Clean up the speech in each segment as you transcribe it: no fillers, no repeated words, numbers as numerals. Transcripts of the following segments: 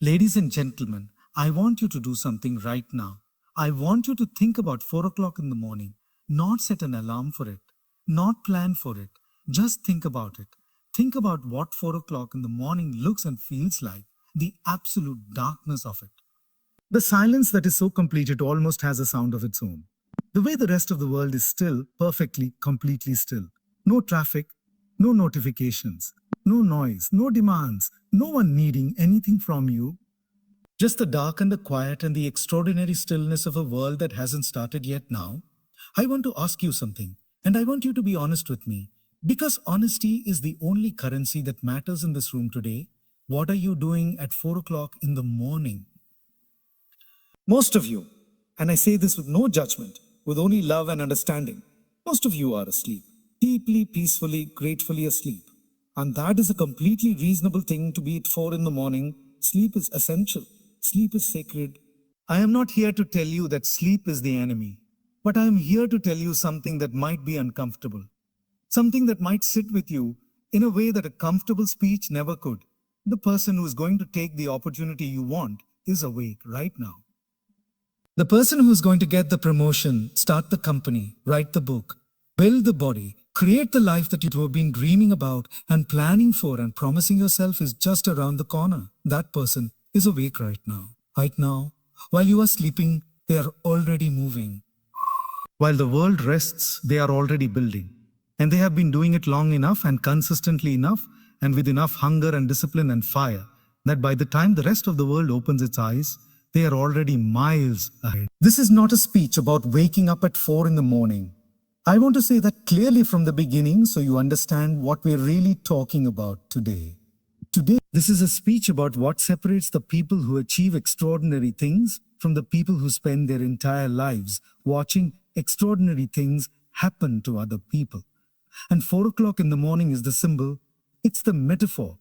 Ladies and gentlemen, I want you to do something right now. I want you to think about 4 o'clock in the morning, not set an alarm for it, not plan for it. Just think about it. Think about what 4 o'clock in the morning looks and feels like, the absolute darkness of it. The silence that is so complete it almost has a sound of its own. The way the rest of the world is still, perfectly, completely still. No traffic, no notifications, no noise, no demands, no one needing anything from you. Just the dark and the quiet and the extraordinary stillness of a world that hasn't started yet now. I want to ask you something, and I want you to be honest with me. Because honesty is the only currency that matters in this room today. What are you doing at 4 o'clock in the morning? Most of you, and I say this with no judgment, with only love and understanding, most of you are asleep, deeply, peacefully, gratefully asleep. And that is a completely reasonable thing to be at 4 in the morning. Sleep is essential. Sleep is sacred. I am not here to tell you that sleep is the enemy, but I am here to tell you something that might be uncomfortable. Something that might sit with you in a way that a comfortable speech never could. The person who is going to take the opportunity you want is awake right now. The person who is going to get the promotion, start the company, write the book, build the body, create the life that you have been dreaming about and planning for and promising yourself is just around the corner. That person is awake right now. Right now, while you are sleeping, they are already moving. While the world rests, they are already building. And they have been doing it long enough and consistently enough and with enough hunger and discipline and fire that by the time the rest of the world opens its eyes, they are already miles ahead. This is not a speech about waking up at 4 in the morning. I want to say that clearly from the beginning so you understand what we're really talking about today. Today, this is a speech about what separates the people who achieve extraordinary things from the people who spend their entire lives watching extraordinary things happen to other people. And 4 o'clock in the morning is the symbol, it's the metaphor.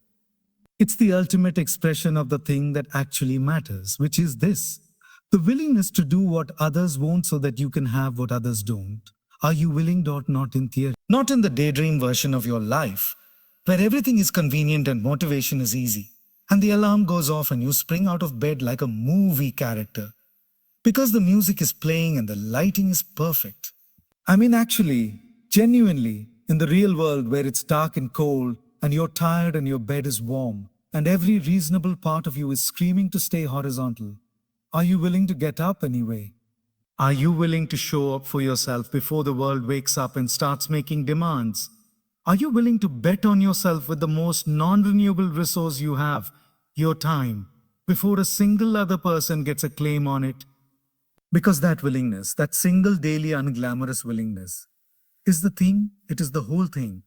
It's the ultimate expression of the thing that actually matters, which is this. The willingness to do what others won't so that you can have what others don't. Are you willing or not in theory? Not in the daydream version of your life, where everything is convenient and motivation is easy, and the alarm goes off and you spring out of bed like a movie character, because the music is playing and the lighting is perfect. I mean, actually, genuinely, in the real world where it's dark and cold, and you're tired and your bed is warm, and every reasonable part of you is screaming to stay horizontal, are you willing to get up anyway? Are you willing to show up for yourself before the world wakes up and starts making demands? Are you willing to bet on yourself with the most non-renewable resource you have, your time, before a single other person gets a claim on it? Because that willingness, that single daily unglamorous willingness, is the thing, it is the whole thing.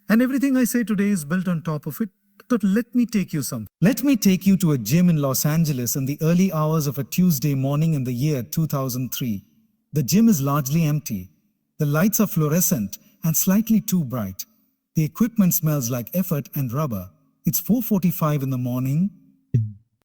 And everything I say today is built on top of it. But let me take you some. Let me take you to a gym in Los Angeles in the early hours of a Tuesday morning in the year 2003. The gym is largely empty. The lights are fluorescent and slightly too bright. The equipment smells like effort and rubber. It's 4:45 in the morning.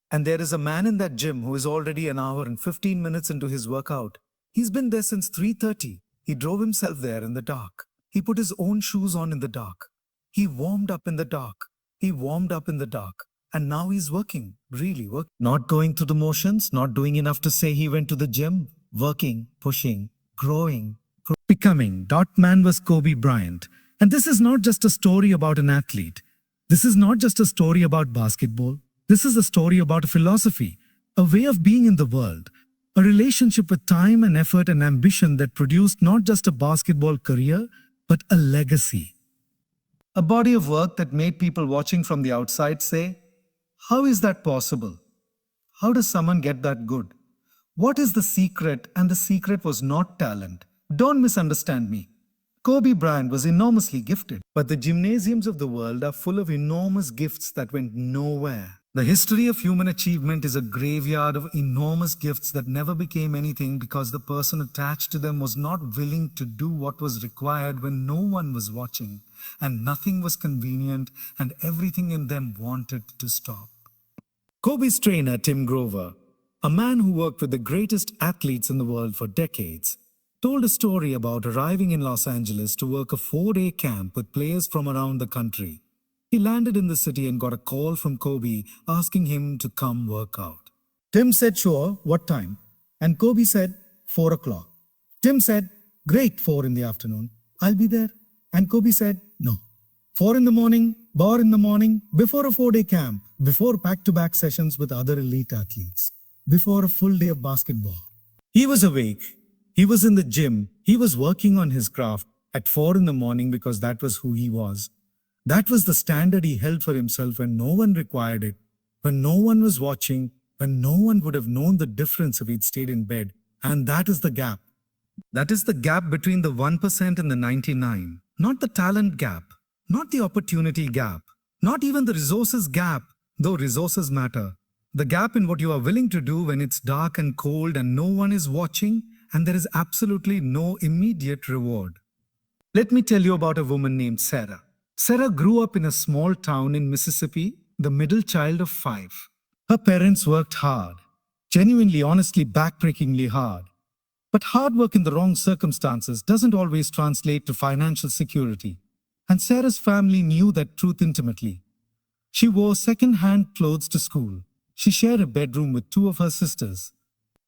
And there is a man in that gym who is already an hour and 15 minutes into his workout. He's been there since 3:30. He drove himself there in the dark. He put his own shoes on in the dark. He warmed up in the dark. He warmed up in the dark. And now he's working, really working. Not going through the motions, not doing enough to say he went to the gym. Working, pushing, growing, becoming. That man was Kobe Bryant. And this is not just a story about an athlete. This is not just a story about basketball. This is a story about a philosophy, a way of being in the world, a relationship with time and effort and ambition that produced not just a basketball career, but a legacy. A body of work that made people watching from the outside say, how is that possible? How does someone get that good? What is the secret? And the secret was not talent. Don't misunderstand me. Kobe Bryant was enormously gifted, but the gymnasiums of the world are full of enormous gifts that went nowhere. The history of human achievement is a graveyard of enormous gifts that never became anything because the person attached to them was not willing to do what was required when no one was watching, and nothing was convenient, and everything in them wanted to stop. Kobe's trainer, Tim Grover, a man who worked with the greatest athletes in the world for decades, told a story about arriving in Los Angeles to work a 4-day camp with players from around the country. He landed in the city and got a call from Kobe asking him to come work out. Tim said, "Sure, what time?" And Kobe said, 4 o'clock. Tim said, "Great, 4 in the afternoon. I'll be there." And Kobe said, "No. 4 in the morning, bar in the morning, before a 4-day camp, before back-to-back sessions with other elite athletes, before a full day of basketball." He was awake. He was in the gym. He was working on his craft at 4 in the morning because that was who he was. That was the standard he held for himself when no one required it, when no one was watching, when no one would have known the difference if he'd stayed in bed. And that is the gap. That is the gap between the 1% and the 99. Not the talent gap, not the opportunity gap, not even the resources gap, though resources matter. The gap in what you are willing to do when it's dark and cold and no one is watching and there is absolutely no immediate reward. Let me tell you about a woman named Sarah. Sarah grew up in a small town in Mississippi, the middle child of 5. Her parents worked hard, genuinely, honestly, backbreakingly hard. But hard work in the wrong circumstances doesn't always translate to financial security. And Sarah's family knew that truth intimately. She wore second-hand clothes to school. She shared a bedroom with 2 of her sisters.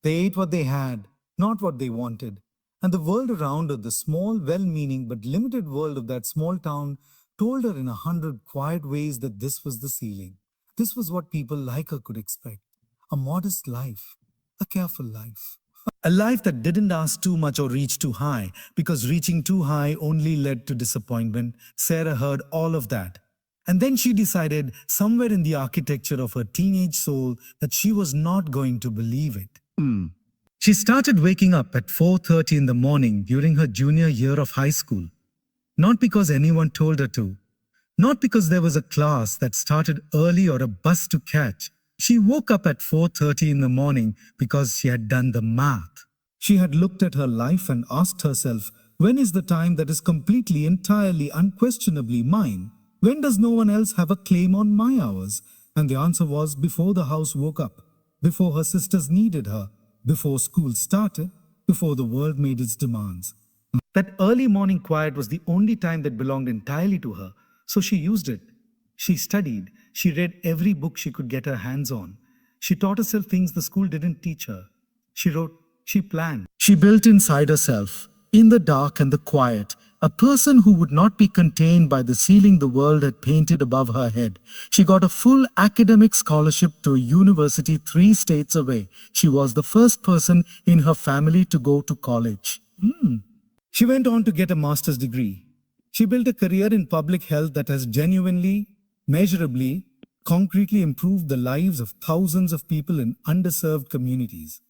They ate what they had, not what they wanted. And the world around her, the small, well-meaning but limited world of that small town, told her in 100 quiet ways that this was the ceiling. This was what people like her could expect. A modest life, a careful life. A life that didn't ask too much or reach too high, because reaching too high only led to disappointment. Sarah heard all of that. And then she decided, somewhere in the architecture of her teenage soul, that she was not going to believe it. She started waking up at 4:30 in the morning during her junior year of high school. Not because anyone told her to, not because there was a class that started early or a bus to catch. She woke up at 4:30 in the morning because she had done the math. She had looked at her life and asked herself, when is the time that is completely, entirely, unquestionably mine? When does no one else have a claim on my hours? And the answer was before the house woke up, before her sisters needed her, before school started, before the world made its demands. That early morning quiet was the only time that belonged entirely to her, so she used it. She studied. She read every book she could get her hands on. She taught herself things the school didn't teach her. She wrote. She planned. She built inside herself, in the dark and the quiet, a person who would not be contained by the ceiling the world had painted above her head. She got a full academic scholarship to a university 3 states away. She was the first person in her family to go to college. She went on to get a master's degree. She built a career in public health that has genuinely, measurably, concretely improved the lives of thousands of people in underserved communities.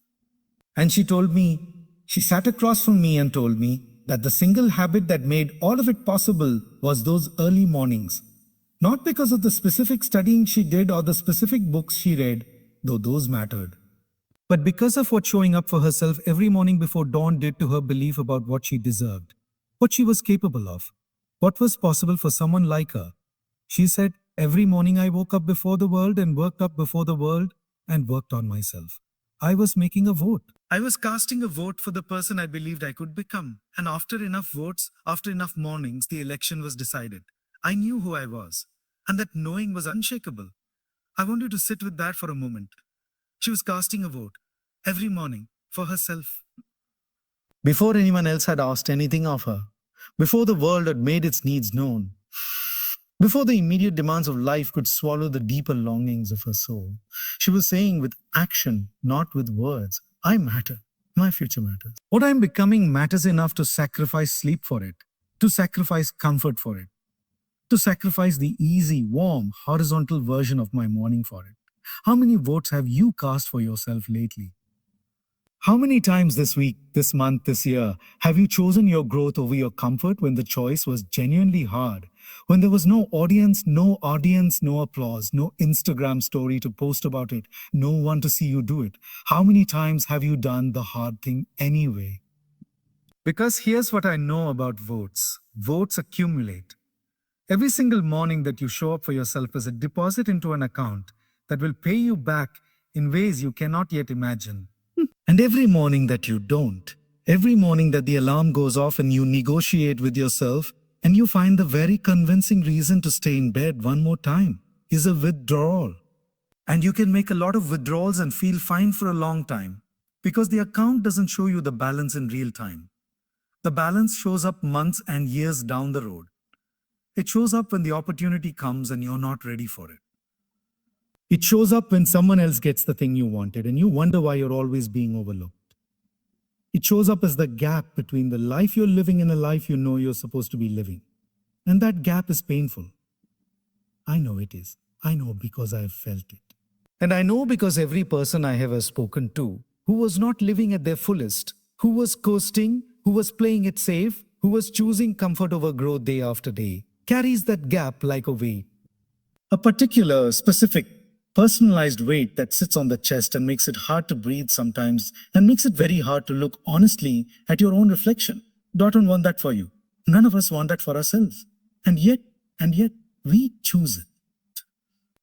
And she sat across from me and told me that the single habit that made all of it possible was those early mornings. Not because of the specific studying she did or the specific books she read, though those mattered, but because of what showing up for herself every morning before dawn did to her belief about what she deserved, what she was capable of, what was possible for someone like her. She said, every morning I woke up before the world and worked up before the world and worked on myself. I was making a vote. I was casting a vote for the person I believed I could become. And after enough votes, after enough mornings, the election was decided. I knew who I was, and that knowing was unshakable. I want you to sit with that for a moment. She was casting a vote every morning for herself. Before anyone else had asked anything of her, before the world had made its needs known, before the immediate demands of life could swallow the deeper longings of her soul, she was saying with action, not with words, I matter. My future matters. What I'm becoming matters enough to sacrifice sleep for it, to sacrifice comfort for it, to sacrifice the easy, warm, horizontal version of my morning for it. How many votes have you cast for yourself lately? How many times this week, this month, this year, have you chosen your growth over your comfort when the choice was genuinely hard? When there was no audience, no applause, no Instagram story to post about it, no one to see you do it. How many times have you done the hard thing anyway? Because here's what I know about votes. Votes accumulate. Every single morning that you show up for yourself is a deposit into an account that will pay you back in ways you cannot yet imagine. And every morning that you don't, every morning that the alarm goes off and you negotiate with yourself, And you find the very convincing reason to stay in bed one more time is a withdrawal. And you can make a lot of withdrawals and feel fine for a long time because the account doesn't show you the balance in real time. The balance shows up months and years down the road. It shows up when the opportunity comes and you're not ready for it. It shows up when someone else gets the thing you wanted and you wonder why you're always being overlooked. It shows up as the gap between the life you're living and the life you know you're supposed to be living. And that gap is painful. I know it is. I know because I have felt it. And I know because every person I have ever spoken to who was not living at their fullest, who was coasting, who was playing it safe, who was choosing comfort over growth day after day, carries that gap like a weight. A particular, specific, personalized weight that sits on the chest and makes it hard to breathe sometimes and makes it very hard to look honestly at your own reflection. Don't want that for you. None of us want that for ourselves. And yet, we choose it.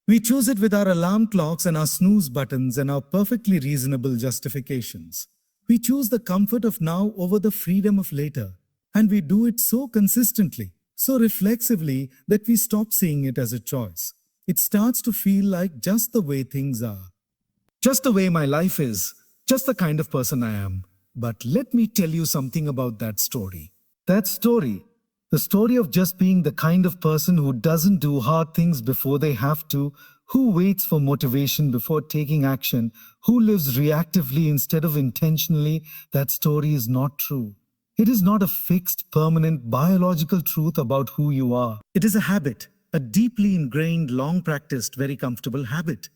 We choose it with our alarm clocks and our snooze buttons and our perfectly reasonable justifications. We choose the comfort of now over the freedom of later. And we do it so consistently, so reflexively that we stop seeing it as a choice. It starts to feel like just the way things are. Just the way my life is. Just the kind of person I am. But let me tell you something about that story. That story. The story of just being the kind of person who doesn't do hard things before they have to, who waits for motivation before taking action, who lives reactively instead of intentionally, that story is not true. It is not a fixed, permanent, biological truth about who you are. It is a habit, a deeply ingrained, long-practiced, very comfortable habit.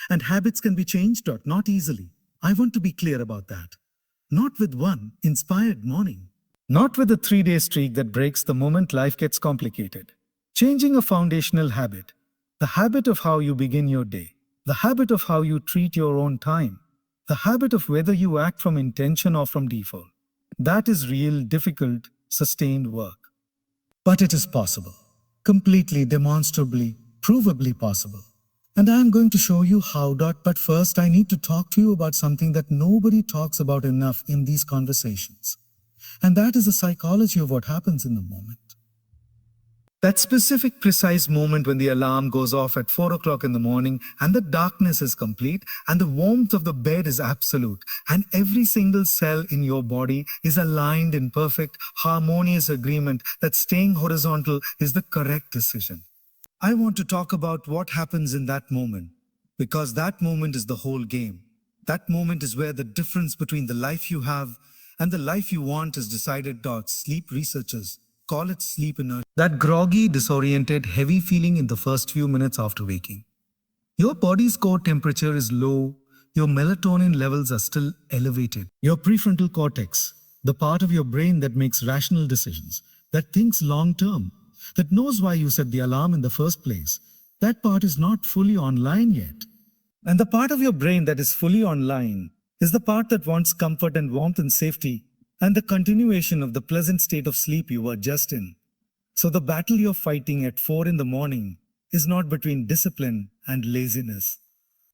And habits can be changed, not easily. I want to be clear about that. Not with one inspired morning. Not with a 3-day streak that breaks the moment life gets complicated. Changing a foundational habit. The habit of how you begin your day. The habit of how you treat your own time. The habit of whether you act from intention or from default. That is real, difficult, sustained work. But it is possible. Completely, demonstrably, provably possible. And I am going to show you how. But first, I need to talk to you about something that nobody talks about enough in these conversations. And that is the psychology of what happens in the moment. That specific, precise moment when the alarm goes off at 4 o'clock in the morning and the darkness is complete and the warmth of the bed is absolute and every single cell in your body is aligned in perfect, harmonious agreement that staying horizontal is the correct decision. I want to talk about what happens in that moment because that moment is the whole game. That moment is where the difference between the life you have and the life you want is decided. Sleep researchers call it sleep inertia. That groggy, disoriented, heavy feeling in the first few minutes after waking. Your body's core temperature is low. Your melatonin levels are still elevated. Your prefrontal cortex, the part of your brain that makes rational decisions, that thinks long term, that knows why you set the alarm in the first place, that part is not fully online yet. And the part of your brain that is fully online is the part that wants comfort and warmth and safety and the continuation of the pleasant state of sleep you were just in. So the battle you're fighting at 4 in the morning is not between discipline and laziness.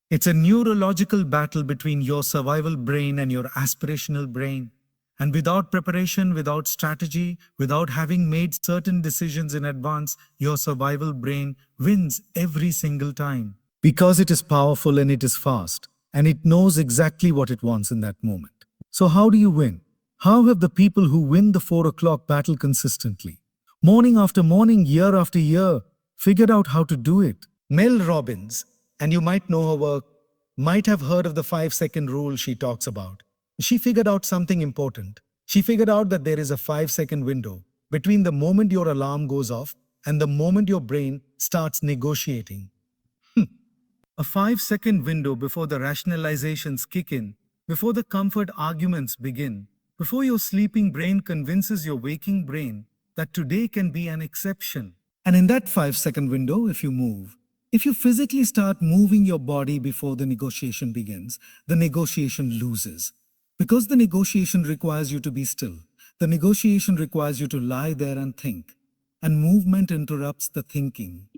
It's a neurological battle between your survival brain and your aspirational brain. And without preparation, without strategy, without having made certain decisions in advance, your survival brain wins every single time. Because it is powerful and it is fast. And it knows exactly what it wants in that moment. So how do you win? How have the people who win the 4 o'clock battle consistently, morning after morning, year after year, figured out how to do it? Mel Robbins, and you might know her work, might have heard of the 5-second rule she talks about. She figured out something important. She figured out that there is a 5-second window between the moment your alarm goes off and the moment your brain starts negotiating. A 5-second window before the rationalizations kick in, before the comfort arguments begin, before your sleeping brain convinces your waking brain that today can be an exception. And in that 5-second window, if you physically start moving your body before the negotiation begins, the negotiation loses. Because the negotiation requires you to be still. The negotiation requires you to lie there and think. And movement interrupts the thinking.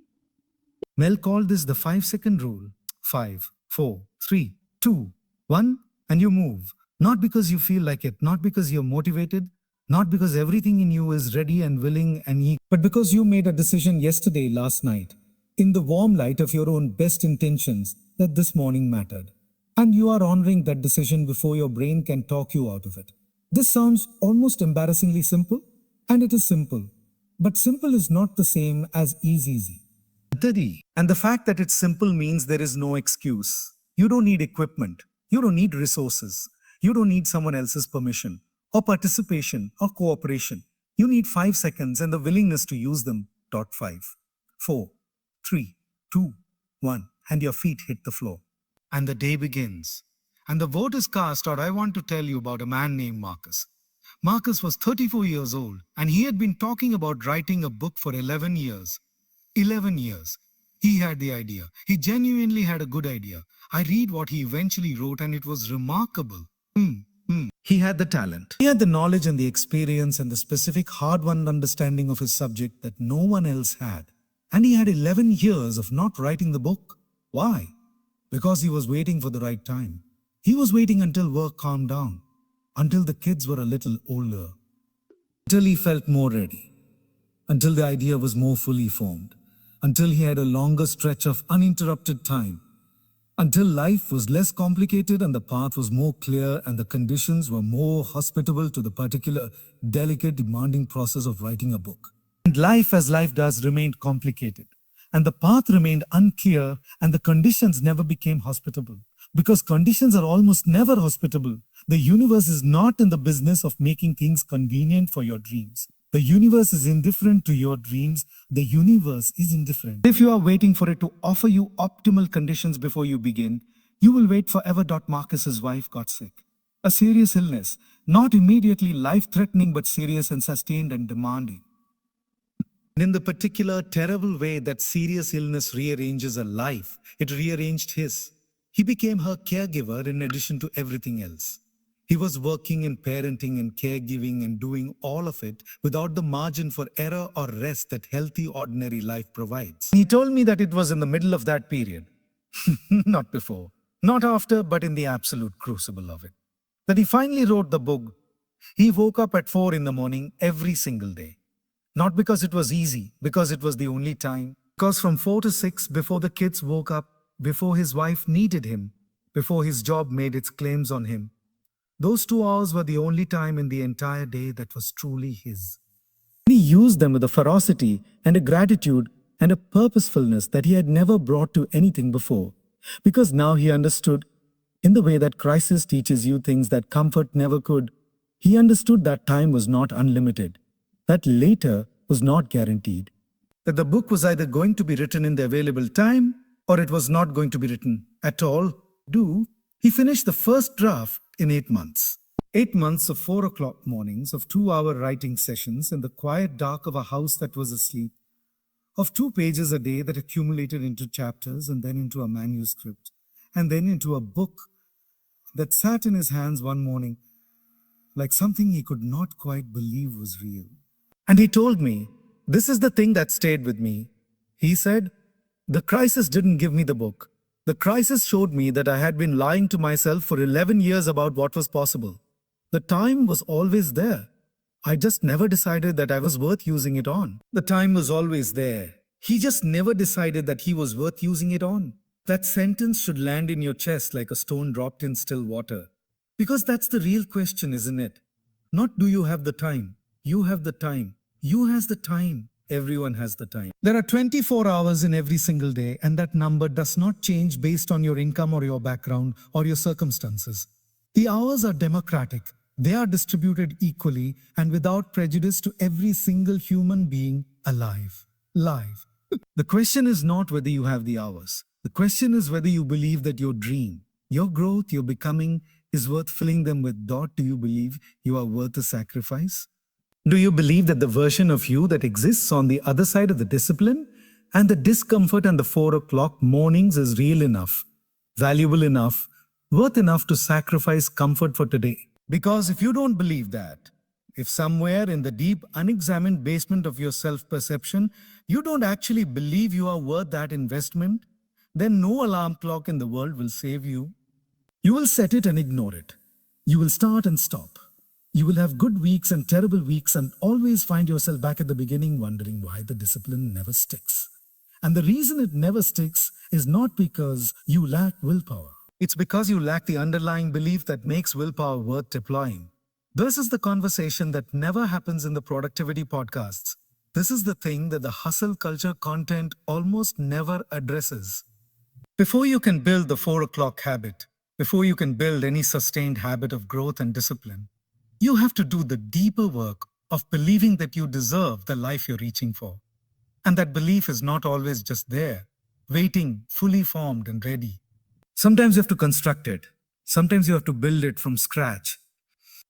Mel called this the 5-second rule. 5, 4, 3, 2, 1, and you move. Not because you feel like it, not because you're motivated, Not because everything in you is ready and willing and eager, but because you made a decision yesterday, last night, in the warm light of your own best intentions, that this morning mattered. And you are honoring that decision before your brain can talk you out of it. This sounds almost embarrassingly simple, and it is simple. But simple is not the same as easy. And the fact that it's simple means there is no excuse. You don't need equipment. You don't need resources. You don't need someone else's permission or participation or cooperation. You need 5 seconds and the willingness to use them. 5, 4, 3, 2, 1, and your feet hit the floor. And the day begins. And the vote is cast, or I want to tell you about a man named Marcus. Marcus was 34 years old, and he had been talking about writing a book for 11 years. 11 years. He had the idea. He genuinely had a good idea. I read what he eventually wrote, and it was remarkable. He had the talent. He had the knowledge and the experience and the specific hard-won understanding of his subject that no one else had. And he had 11 years of not writing the book. Why? Because he was waiting for the right time. He was waiting until work calmed down, until the kids were a little older, until he felt more ready, until the idea was more fully formed, until he had a longer stretch of uninterrupted time, until life was less complicated and the path was more clear and the conditions were more hospitable to the particular, delicate, demanding process of writing a book. And life, as life does, remained complicated, and the path remained unclear, and the conditions never became hospitable. Because conditions are almost never hospitable. The universe is not in the business of making things convenient for your dreams. The universe is indifferent to your dreams. The universe is indifferent. If you are waiting for it to offer you optimal conditions before you begin, you will wait forever. Marcus's wife got sick. A serious illness, not immediately life-threatening, but serious and sustained and demanding. And in the particular terrible way that serious illness rearranges a life, it rearranged his. He became her caregiver in addition to everything else. He was working in parenting and caregiving and doing all of it without the margin for error or rest that healthy, ordinary life provides. He told me that it was in the middle of that period. Not before, not after, but in the absolute crucible of it. That he finally wrote the book. He woke up at 4 in the morning every single day. Not because it was easy, because it was the only time. Because from 4 to 6, before the kids woke up, before his wife needed him, before his job made its claims on him, those 2 hours were the only time in the entire day that was truly his. He used them with a ferocity and a gratitude and a purposefulness that he had never brought to anything before. Because now he understood, in the way that crisis teaches you things that comfort never could, he understood that time was not unlimited, that later was not guaranteed, that the book was either going to be written in the available time or it was not going to be written at all. He finished the first draft in 8 months. 8 months of 4 o'clock mornings, of 2-hour writing sessions in the quiet dark of a house that was asleep, of 2 pages a day that accumulated into chapters and then into a manuscript, and then into a book that sat in his hands one morning like something he could not quite believe was real. And he told me, this is the thing that stayed with me. He said, the crisis didn't give me the book. The crisis showed me that I had been lying to myself for 11 years about what was possible. The time was always there. I just never decided that I was worth using it on. The time was always there. He just never decided that he was worth using it on. That sentence should land in your chest like a stone dropped in still water. Because that's the real question, isn't it? Not do you have the time. You have the time. You has the time. Everyone has the time. There are 24 hours in every single day, and that number does not change based on your income or your background or your circumstances. The hours are democratic. They are distributed equally and without prejudice to every single human being alive. Live. The question is not whether you have the hours. The question is whether you believe that your dream, your growth, your becoming is worth filling them with. Do you believe you are worth a sacrifice? Do you believe that the version of you that exists on the other side of the discipline and the discomfort and the 4 o'clock mornings is real enough, valuable enough, worth enough to sacrifice comfort for today? Because if you don't believe that, if somewhere in the deep, unexamined basement of your self-perception, you don't actually believe you are worth that investment, then no alarm clock in the world will save you. You will set it and ignore it. You will start and stop. You will have good weeks and terrible weeks and always find yourself back at the beginning wondering why the discipline never sticks. And the reason it never sticks is not because you lack willpower. It's because you lack the underlying belief that makes willpower worth deploying. This is the conversation that never happens in the productivity podcasts. This is the thing that the hustle culture content almost never addresses. Before you can build the 4 o'clock habit, before you can build any sustained habit of growth and discipline, you have to do the deeper work of believing that you deserve the life you're reaching for. And that belief is not always just there, waiting, fully formed and ready. Sometimes you have to construct it. Sometimes you have to build it from scratch.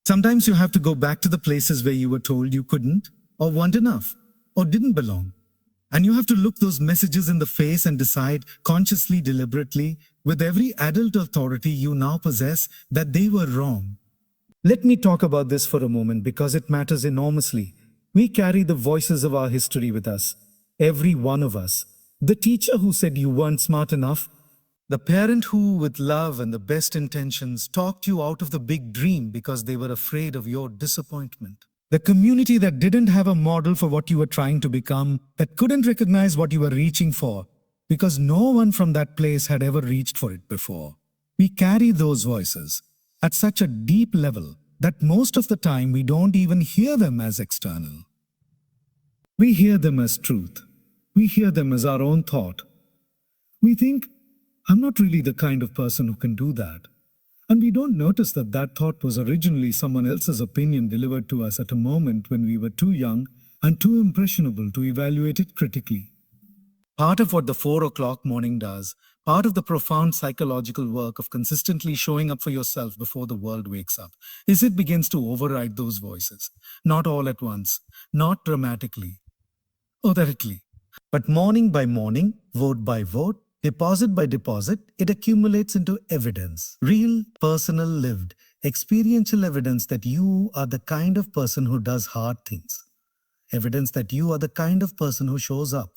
Sometimes you have to go back to the places where you were told you couldn't, or weren't enough, or didn't belong. And you have to look those messages in the face and decide consciously, deliberately, with every adult authority you now possess, that they were wrong. Let me talk about this for a moment because it matters enormously. We carry the voices of our history with us, every one of us. The teacher who said you weren't smart enough, the parent who, with love and the best intentions, talked you out of the big dream because they were afraid of your disappointment. The community that didn't have a model for what you were trying to become, that couldn't recognize what you were reaching for, because no one from that place had ever reached for it before. We carry those voices at such a deep level that most of the time we don't even hear them as external. We hear them as truth. We hear them as our own thought. We think, I'm not really the kind of person who can do that. And we don't notice that that thought was originally someone else's opinion delivered to us at a moment when we were too young and too impressionable to evaluate it critically. Part of what the 4 o'clock morning does, part of the profound psychological work of consistently showing up for yourself before the world wakes up, is it begins to override those voices. Not all at once, not dramatically, authoritatively, but morning by morning, vote by vote, deposit by deposit, it accumulates into evidence. Real, personal, lived, experiential evidence that you are the kind of person who does hard things. Evidence that you are the kind of person who shows up.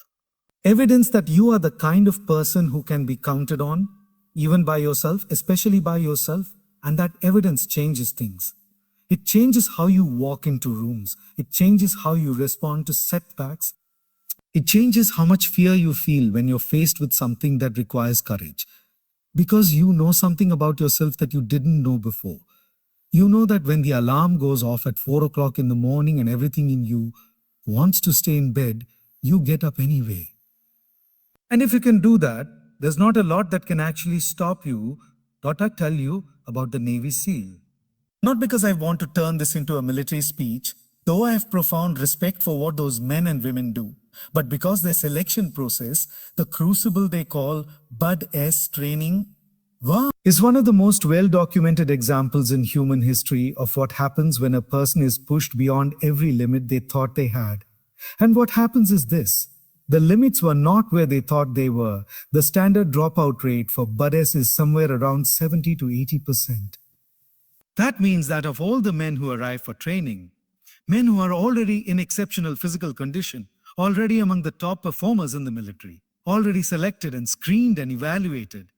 Evidence that you are the kind of person who can be counted on, even by yourself, especially by yourself, and that evidence changes things. It changes how you walk into rooms. It changes how you respond to setbacks. It changes how much fear you feel when you're faced with something that requires courage. Because you know something about yourself that you didn't know before. You know that when the alarm goes off at 4 o'clock in the morning and everything in you wants to stay in bed, you get up anyway. And if you can do that, there's not a lot that can actually stop you. Thought I'd tell you about the Navy SEAL. Not because I want to turn this into a military speech, though I have profound respect for what those men and women do, but because their selection process, the crucible they call Bud S training, is one of the most well-documented examples in human history of what happens when a person is pushed beyond every limit they thought they had. And what happens is this. The limits were not where they thought they were. The standard dropout rate for Bud S is somewhere around 70 to 80%. That means that of all the men who arrive for training, men who are already in exceptional physical condition, already among the top performers in the military, already selected and screened and evaluated,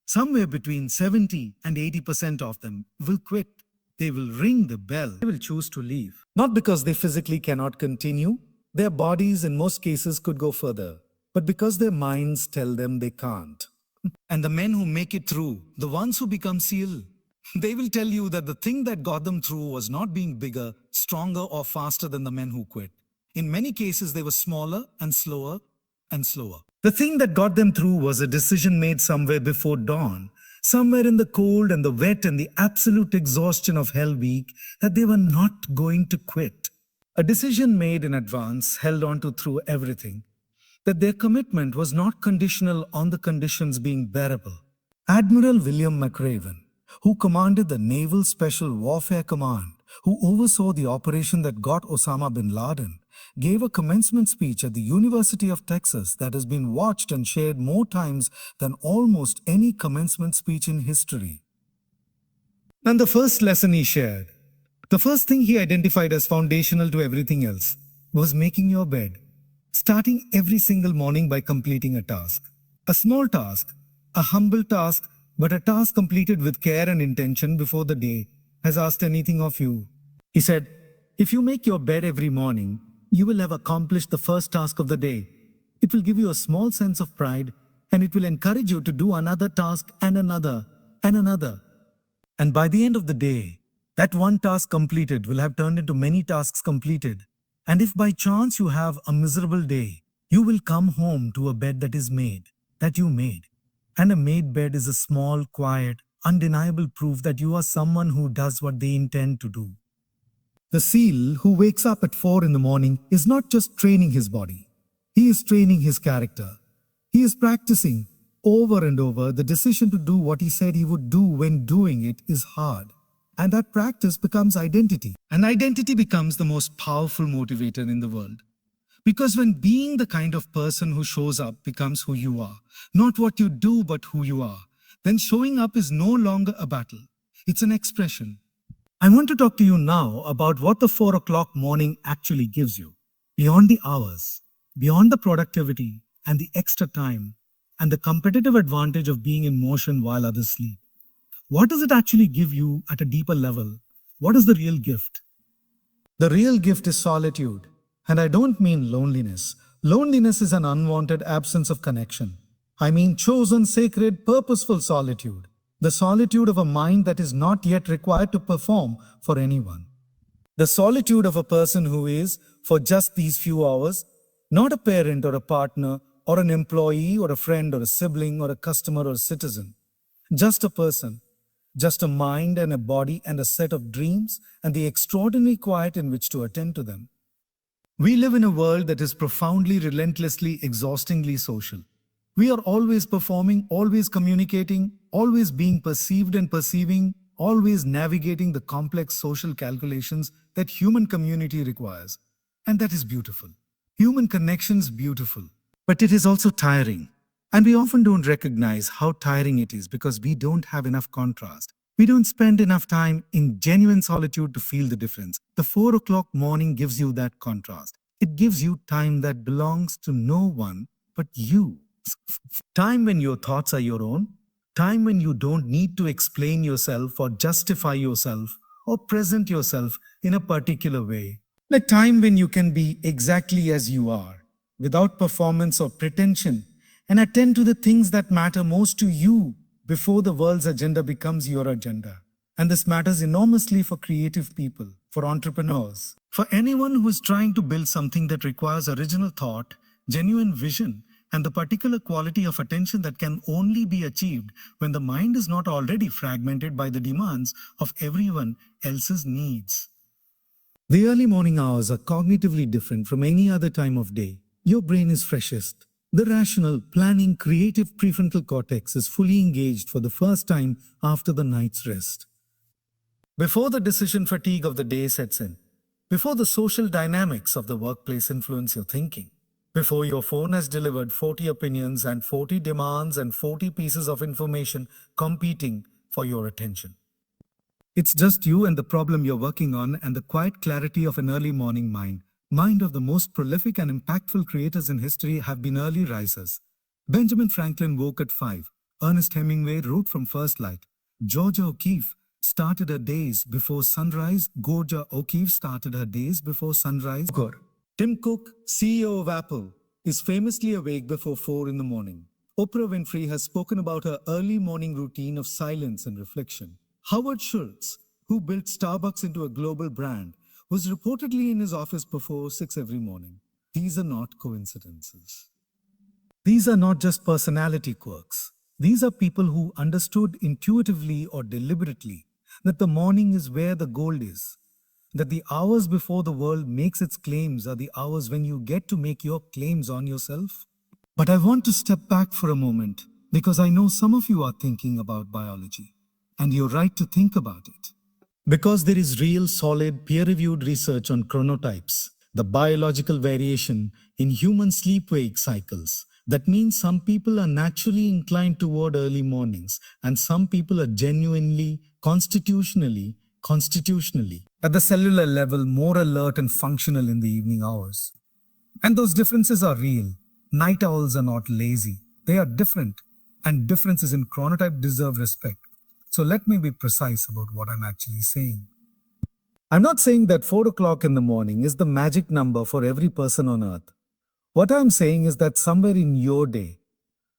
somewhere between 70 and 80% of them will quit. They will ring the bell. They will choose to leave. Not because they physically cannot continue. Their bodies in most cases could go further, but because their minds tell them they can't. And the men who make it through, the ones who become SEAL, they will tell you that the thing that got them through was not being bigger, stronger, or faster than the men who quit. In many cases, they were smaller and slower and slower. The thing that got them through was a decision made somewhere before dawn, somewhere in the cold and the wet and the absolute exhaustion of Hell Week, that they were not going to quit. A decision made in advance, held on to through everything, that their commitment was not conditional on the conditions being bearable. Admiral William McRaven, who commanded the Naval Special Warfare Command, who oversaw the operation that got Osama bin Laden, gave a commencement speech at the University of Texas that has been watched and shared more times than almost any commencement speech in history. And the first lesson he shared, the first thing he identified as foundational to everything else, was making your bed. Starting every single morning by completing a task. A small task, a humble task, but a task completed with care and intention before the day has asked anything of you. He said, if you make your bed every morning, you will have accomplished the first task of the day. It will give you a small sense of pride and it will encourage you to do another task and another and another. And by the end of the day, that one task completed will have turned into many tasks completed. And if by chance you have a miserable day, you will come home to a bed that is made, that you made. And a made bed is a small, quiet, undeniable proof that you are someone who does what they intend to do. The seal who wakes up at 4 in the morning is not just training his body, he is training his character. He is practicing over and over. The decision to do what he said he would do when doing it is hard. And that practice becomes identity. And identity becomes the most powerful motivator in the world. Because when being the kind of person who shows up becomes who you are, not what you do, but who you are, then showing up is no longer a battle. It's an expression. I want to talk to you now about what the 4 o'clock morning actually gives you. Beyond the hours, beyond the productivity and the extra time, and the competitive advantage of being in motion while others sleep. What does it actually give you at a deeper level? What is the real gift? The real gift is solitude. And I don't mean loneliness. Loneliness is an unwanted absence of connection. I mean chosen, sacred, purposeful solitude. The solitude of a mind that is not yet required to perform for anyone. The solitude of a person who is, for just these few hours, not a parent or a partner or an employee or a friend or a sibling or a customer or a citizen. Just a person, just a mind and a body and a set of dreams and the extraordinary quiet in which to attend to them. We live in a world that is profoundly, relentlessly, exhaustingly social. We are always performing, always communicating, always being perceived and perceiving, always navigating the complex social calculations that human community requires. And that is beautiful. Human connections beautiful. But it is also tiring. And we often don't recognize how tiring it is because we don't have enough contrast. We don't spend enough time in genuine solitude to feel the difference. The 4 o'clock morning gives you that contrast. It gives you time that belongs to no one but you. Time when your thoughts are your own. Time when you don't need to explain yourself or justify yourself or present yourself in a particular way. Like time when you can be exactly as you are, without performance or pretension, and attend to the things that matter most to you before the world's agenda becomes your agenda. And this matters enormously for creative people, for entrepreneurs, for anyone who is trying to build something that requires original thought, genuine vision, and the particular quality of attention that can only be achieved when the mind is not already fragmented by the demands of everyone else's needs. The early morning hours are cognitively different from any other time of day. Your brain is freshest. The rational, planning, creative prefrontal cortex is fully engaged for the first time after the night's rest. Before the decision fatigue of the day sets in, before the social dynamics of the workplace influence your thinking, before your phone has delivered 40 opinions and 40 demands and 40 pieces of information competing for your attention. It's just you and the problem you're working on and the quiet clarity of an early morning mind. Mind of the most prolific and impactful creators in history have been early risers. Benjamin Franklin woke at 5. Ernest Hemingway wrote from first light. Georgia O'Keeffe started her days before sunrise. Georgia O'Keeffe started her days before sunrise. Tim Cook, CEO of Apple, is famously awake before 4 in the morning. Oprah Winfrey has spoken about her early morning routine of silence and reflection. Howard Schultz, who built Starbucks into a global brand, was reportedly in his office before 6 every morning. These are not coincidences. These are not just personality quirks. These are people who understood intuitively or deliberately that the morning is where the gold is, that the hours before the world makes its claims are the hours when you get to make your claims on yourself. But I want to step back for a moment because I know some of you are thinking about biology, and you're right to think about it. Because there is real, solid, peer-reviewed research on chronotypes, the biological variation in human sleep-wake cycles. That means some people are naturally inclined toward early mornings, and some people are genuinely, constitutionally, at the cellular level, more alert and functional in the evening hours. And those differences are real. Night owls are not lazy. They are different, and differences in chronotype deserve respect. So let me be precise about what I'm actually saying. I'm not saying that 4 o'clock in the morning is the magic number for every person on earth. What I'm saying is that somewhere in your day,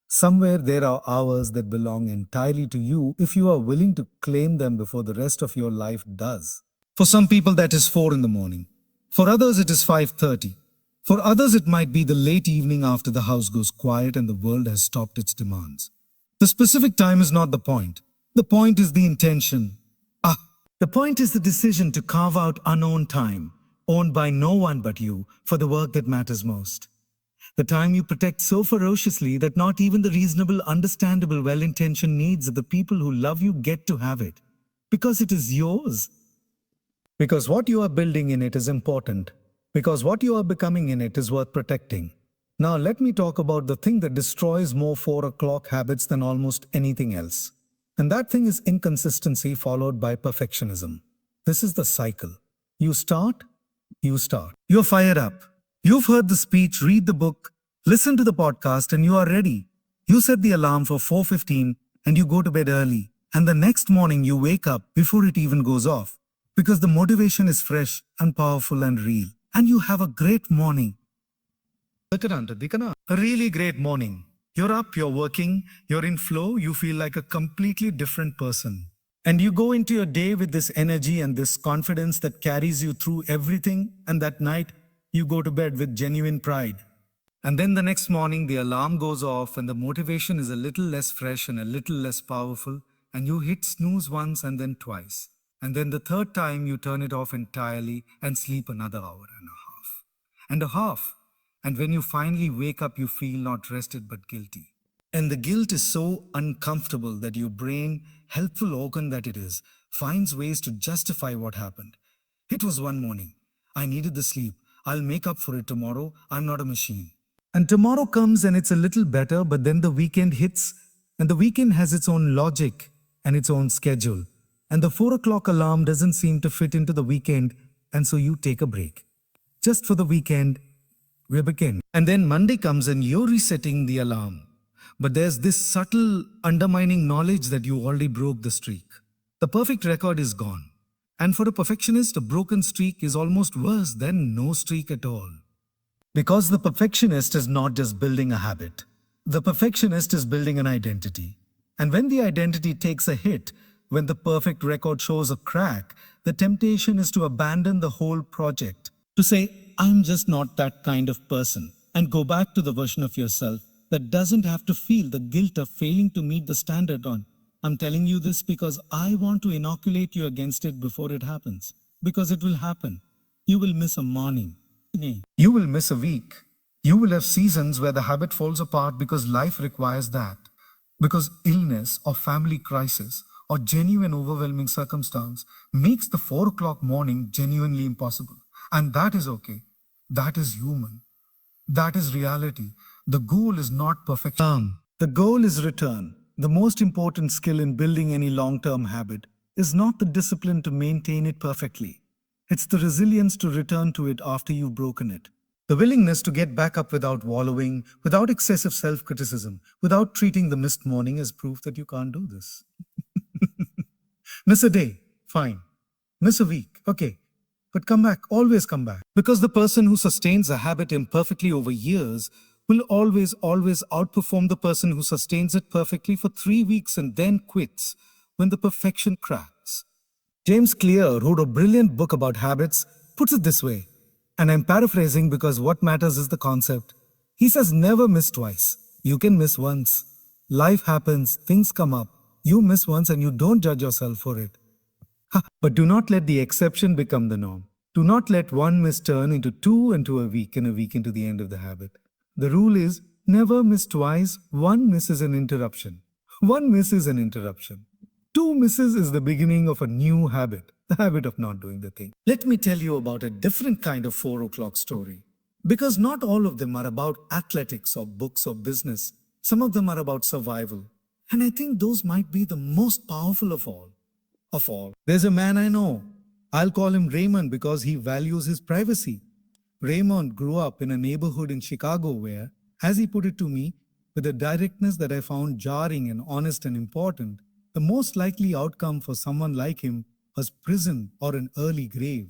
somewhere there are hours that belong entirely to you if you are willing to claim them before the rest of your life does. For some people that is 4 in the morning. For others it is 5:30. For others it might be the late evening after the house goes quiet and the world has stopped its demands. The specific time is not the point. The point is the intention. The point is the decision to carve out unknown time, owned by no one but you, for the work that matters most. The time you protect so ferociously that not even the reasonable, understandable, well-intentioned needs of the people who love you get to have it. Because it is yours. Because what you are building in it is important. Because what you are becoming in it is worth protecting. Now let me talk about the thing that destroys more 4 o'clock habits than almost anything else. And that thing is inconsistency followed by perfectionism. This is the cycle. You start. You're fired up. You've heard the speech, read the book, listen to the podcast, and you are ready. You set the alarm for 4:15 and you go to bed early. And the next morning you wake up before it even goes off. Because the motivation is fresh and powerful and real. And you have a great morning. A really great morning. You're up, you're working, you're in flow, you feel like a completely different person. And you go into your day with this energy and this confidence that carries you through everything, and that night you go to bed with genuine pride. And then the next morning the alarm goes off and the motivation is a little less fresh and a little less powerful, and you hit snooze once and then twice. And then the third time you turn it off entirely and sleep another hour and a half. And a half. And when you finally wake up, you feel not rested but guilty. And the guilt is so uncomfortable that your brain, helpful organ that it is, finds ways to justify what happened. It was one morning. I needed the sleep. I'll make up for it tomorrow. I'm not a machine. And tomorrow comes and it's a little better, but then the weekend hits, and the weekend has its own logic and its own schedule. And the 4 o'clock alarm doesn't seem to fit into the weekend, and so you take a break. Just for the weekend, we begin. And then Monday comes and you're resetting the alarm. But there's this subtle undermining knowledge that you already broke the streak. The perfect record is gone. And for a perfectionist, a broken streak is almost worse than no streak at all. Because the perfectionist is not just building a habit. The perfectionist is building an identity. And when the identity takes a hit, when the perfect record shows a crack, the temptation is to abandon the whole project. To say, I'm just not that kind of person, and go back to the version of yourself that doesn't have to feel the guilt of failing to meet the standard on. I'm telling you this because I want to inoculate you against it before it happens. Because it will happen. You will miss a morning. You will miss a week. You will have seasons where the habit falls apart because life requires that. Because illness or family crisis or genuine overwhelming circumstance makes the 4 o'clock morning genuinely impossible. And that is okay. That is human. That is reality. The goal is not perfection. The goal is return. The most important skill in building any long-term habit is not the discipline to maintain it perfectly. It's the resilience to return to it after you've broken it. The willingness to get back up without wallowing, without excessive self-criticism, without treating the missed morning as proof that you can't do this. Miss a day, fine. Miss a week, okay. But come back, always come back. Because the person who sustains a habit imperfectly over years will always outperform the person who sustains it perfectly for 3 weeks and then quits when the perfection cracks. James Clear wrote a brilliant book about habits, puts it this way, and I'm paraphrasing because what matters is the concept. He says never miss twice. You can miss once. Life happens, things come up. You miss once and you don't judge yourself for it. But do not let the exception become the norm. Do not let one miss turn into two into a week and a week into the end of the habit. The rule is never miss twice. One miss is an interruption. One miss is an interruption. Two misses is the beginning of a new habit, the habit of not doing the thing. Let me tell you about a different kind of 4 o'clock story. Because not all of them are about athletics or books or business. Some of them are about survival. And I think those might be the most powerful of all. There's a man I know. I'll call him Raymond because he values his privacy. Raymond grew up in a neighborhood in Chicago where, as he put it to me, with a directness that I found jarring and honest and important, the most likely outcome for someone like him was prison or an early grave.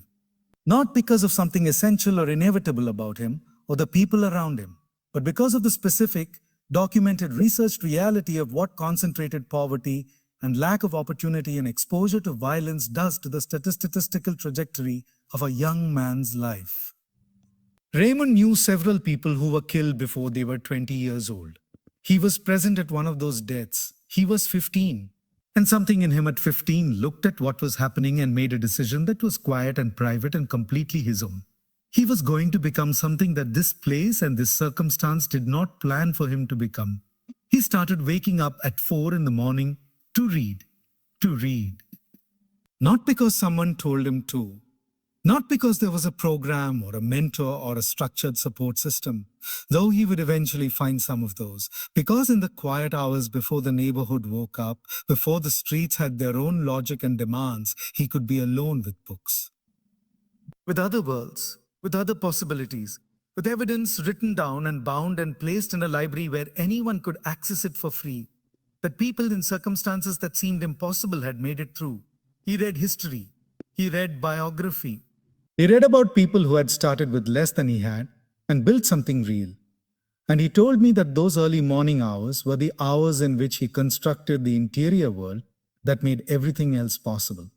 Not because of something essential or inevitable about him or the people around him, but because of the specific, documented, researched reality of what concentrated poverty and lack of opportunity and exposure to violence does to the statistical trajectory of a young man's life. Raymond knew several people who were killed before they were 20 years old. He was present at one of those deaths. He was 15. And something in him at 15 looked at what was happening and made a decision that was quiet and private and completely his own. He was going to become something that this place and this circumstance did not plan for him to become. He started waking up at 4 in the morning to read. To read. Not because someone told him to. Not because there was a program or a mentor or a structured support system, though he would eventually find some of those. Because in the quiet hours before the neighborhood woke up, before the streets had their own logic and demands, he could be alone with books. With other worlds, with other possibilities, with evidence written down and bound and placed in a library where anyone could access it for free, that people in circumstances that seemed impossible had made it through. He read history. He read biography. He read about people who had started with less than he had and built something real. And he told me that those early morning hours were the hours in which he constructed the interior world that made everything else possible.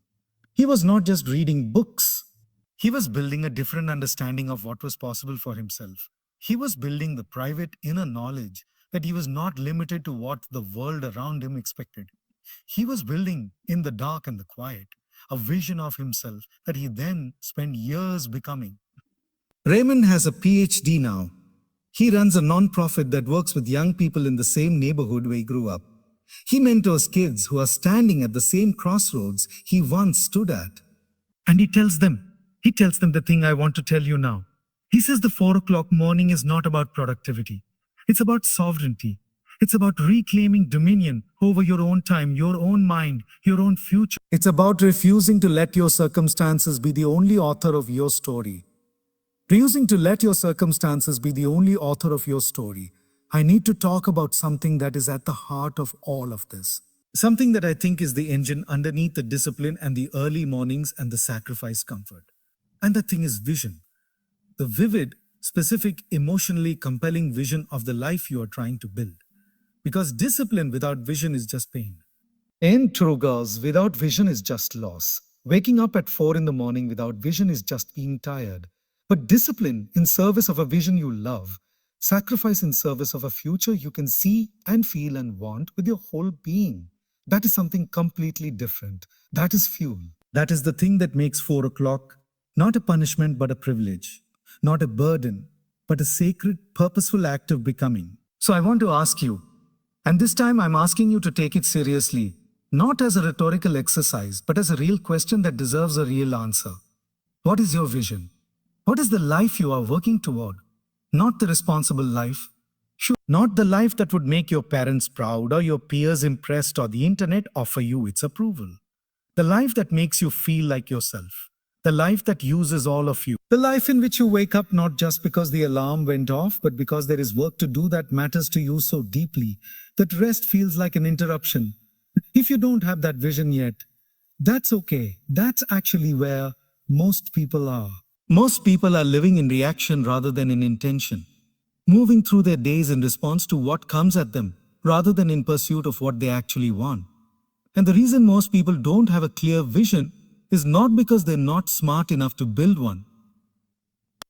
He was not just reading books. He was building a different understanding of what was possible for himself. He was building the private inner knowledge that he was not limited to what the world around him expected. He was building in the dark and the quiet a vision of himself that he then spent years becoming. Raymond has a PhD now. He runs a non-profit that works with young people in the same neighborhood where he grew up. He mentors kids who are standing at the same crossroads he once stood at. And he tells them the thing I want to tell you now. He says the 4 o'clock morning is not about productivity. It's about sovereignty. It's about reclaiming dominion over your own time, your own mind, your own future. It's about refusing to let your circumstances be the only author of your story. Refusing to let your circumstances be the only author of your story. I need to talk about something that is at the heart of all of this. Something that I think is the engine underneath the discipline and the early mornings and the sacrifice comfort. And the thing is vision. The vivid, specific, emotionally compelling vision of the life you are trying to build. Because discipline without vision is just pain. And true girls, without vision is just loss. Waking up at 4 in the morning without vision is just being tired. But discipline in service of a vision you love, sacrifice in service of a future you can see and feel and want with your whole being. That is something completely different. That is fuel. That is the thing that makes 4 o'clock not a punishment but a privilege. Not a burden, but a sacred, purposeful act of becoming. So I want to ask you, and this time I'm asking you to take it seriously, not as a rhetorical exercise, but as a real question that deserves a real answer. What is your vision? What is the life you are working toward? Not the responsible life. Sure, not the life that would make your parents proud or your peers impressed or the internet offer you its approval. The life that makes you feel like yourself. The life that uses all of you. The life in which you wake up not just because the alarm went off, but because there is work to do that matters to you so deeply that rest feels like an interruption. If you don't have that vision yet, that's okay. That's actually where most people are. Most people are living in reaction rather than in intention. Moving through their days in response to what comes at them rather than in pursuit of what they actually want. And the reason most people don't have a clear vision is not because they're not smart enough to build one.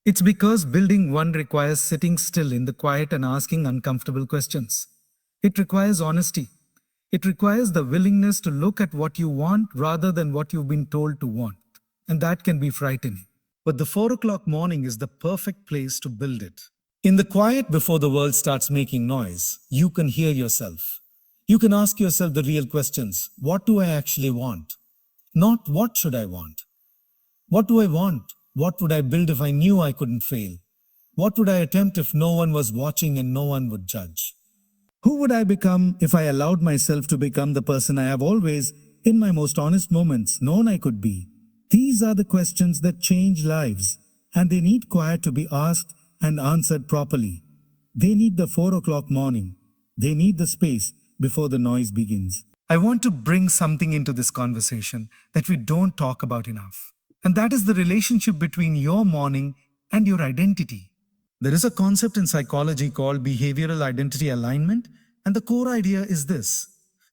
It's because building one requires sitting still in the quiet and asking uncomfortable questions. It requires honesty. It requires the willingness to look at what you want rather than what you've been told to want. And that can be frightening. But the 4 o'clock morning is the perfect place to build it. In the quiet before the world starts making noise, you can hear yourself. You can ask yourself the real questions. What do I actually want? Not what should I want? What do I want? What would I build if I knew I couldn't fail? What would I attempt if no one was watching and no one would judge? Who would I become if I allowed myself to become the person I have always, in my most honest moments, known I could be? These are the questions that change lives, and they need quiet to be asked and answered properly. They need the 4 o'clock morning. They need the space before the noise begins. I want to bring something into this conversation that we don't talk about enough. And that is the relationship between your morning and your identity. There is a concept in psychology called behavioral identity alignment, and the core idea is this: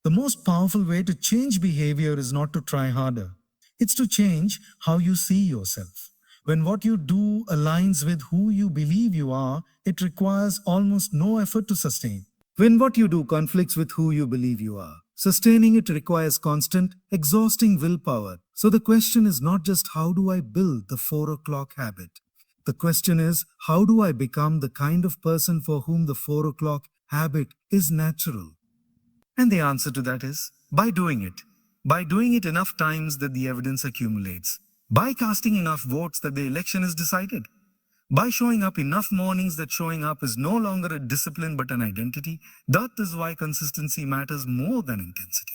the most powerful way to change behavior is not to try harder, it's to change how you see yourself. When what you do aligns with who you believe you are, it requires almost no effort to sustain. When what you do conflicts with who you believe you are, sustaining it requires constant, exhausting willpower. So the question is not just how do I build the 4 o'clock habit? The question is how do I become the kind of person for whom the 4 o'clock habit is natural? And the answer to that is by doing it. By doing it enough times that the evidence accumulates. By casting enough votes that the election is decided. By showing up enough mornings that showing up is no longer a discipline but an identity. That is why consistency matters more than intensity.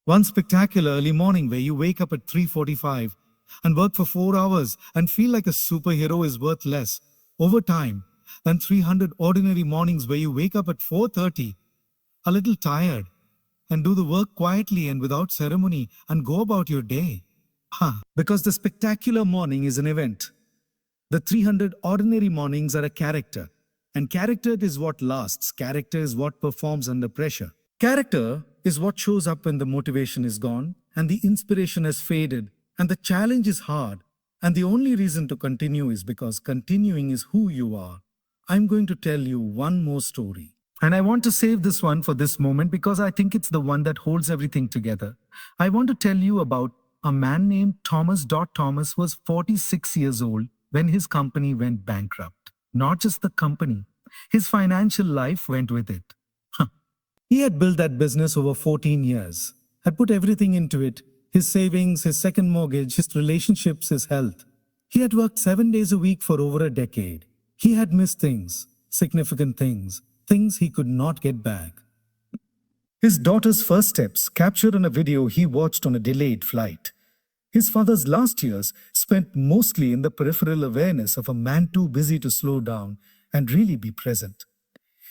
One spectacular early morning where you wake up at 3:45 and work for 4 hours and feel like a superhero is worth less over time than 300 ordinary mornings where you wake up at 4:30, a little tired, and do the work quietly and without ceremony and go about your day. Because the spectacular morning is an event. The 300 ordinary mornings are a character. And character is what lasts. Character is what performs under pressure. Character is what shows up when the motivation is gone and the inspiration has faded and the challenge is hard. And the only reason to continue is because continuing is who you are. I'm going to tell you one more story. And I want to save this one for this moment because I think it's the one that holds everything together. I want to tell you about a man named Thomas. Thomas was 46 years old when his company went bankrupt. Not just the company, his financial life went with it. He had built that business over 14 years, had put everything into it: his savings, his second mortgage, his relationships, his health. He had worked 7 days a week for over a decade. He had missed things, significant things, things he could not get back. His daughter's first steps captured on a video he watched on a delayed flight. His father's last years spent mostly in the peripheral awareness of a man too busy to slow down and really be present.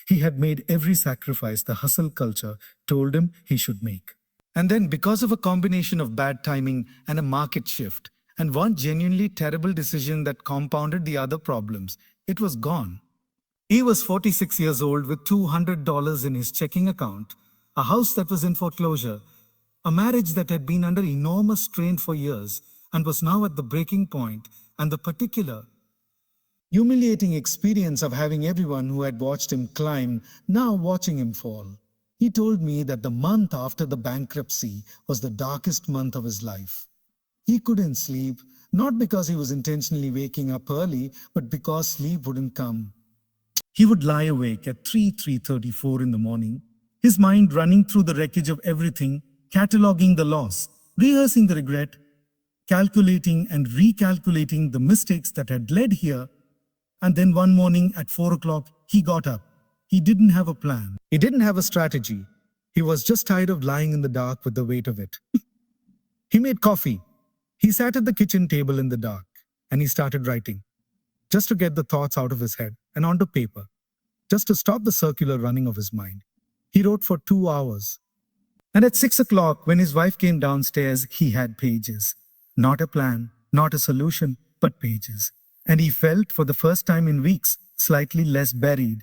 He had made every sacrifice the hustle culture told him he should make. And then, because of a combination of bad timing and a market shift, and one genuinely terrible decision that compounded the other problems, it was gone. He was 46 years old with $200 in his checking account, a house that was in foreclosure, a marriage that had been under enormous strain for years and was now at the breaking point, and the particular humiliating experience of having everyone who had watched him climb now watching him fall. He told me that the month after the bankruptcy was the darkest month of his life. He couldn't sleep, not because he was intentionally waking up early, but because sleep wouldn't come. He would lie awake at 3:34 in the morning, his mind running through the wreckage of everything, cataloging the loss, rehearsing the regret, calculating and recalculating the mistakes that had led here. And then one morning at 4 o'clock, he got up. He didn't have a plan. He didn't have a strategy. He was just tired of lying in the dark with the weight of it. He made coffee. He sat at the kitchen table in the dark and he started writing, just to get the thoughts out of his head and onto paper, just to stop the circular running of his mind. He wrote for 2 hours. And at 6 o'clock, when his wife came downstairs, he had pages. Not a plan, not a solution, but pages. And he felt, for the first time in weeks, slightly less buried.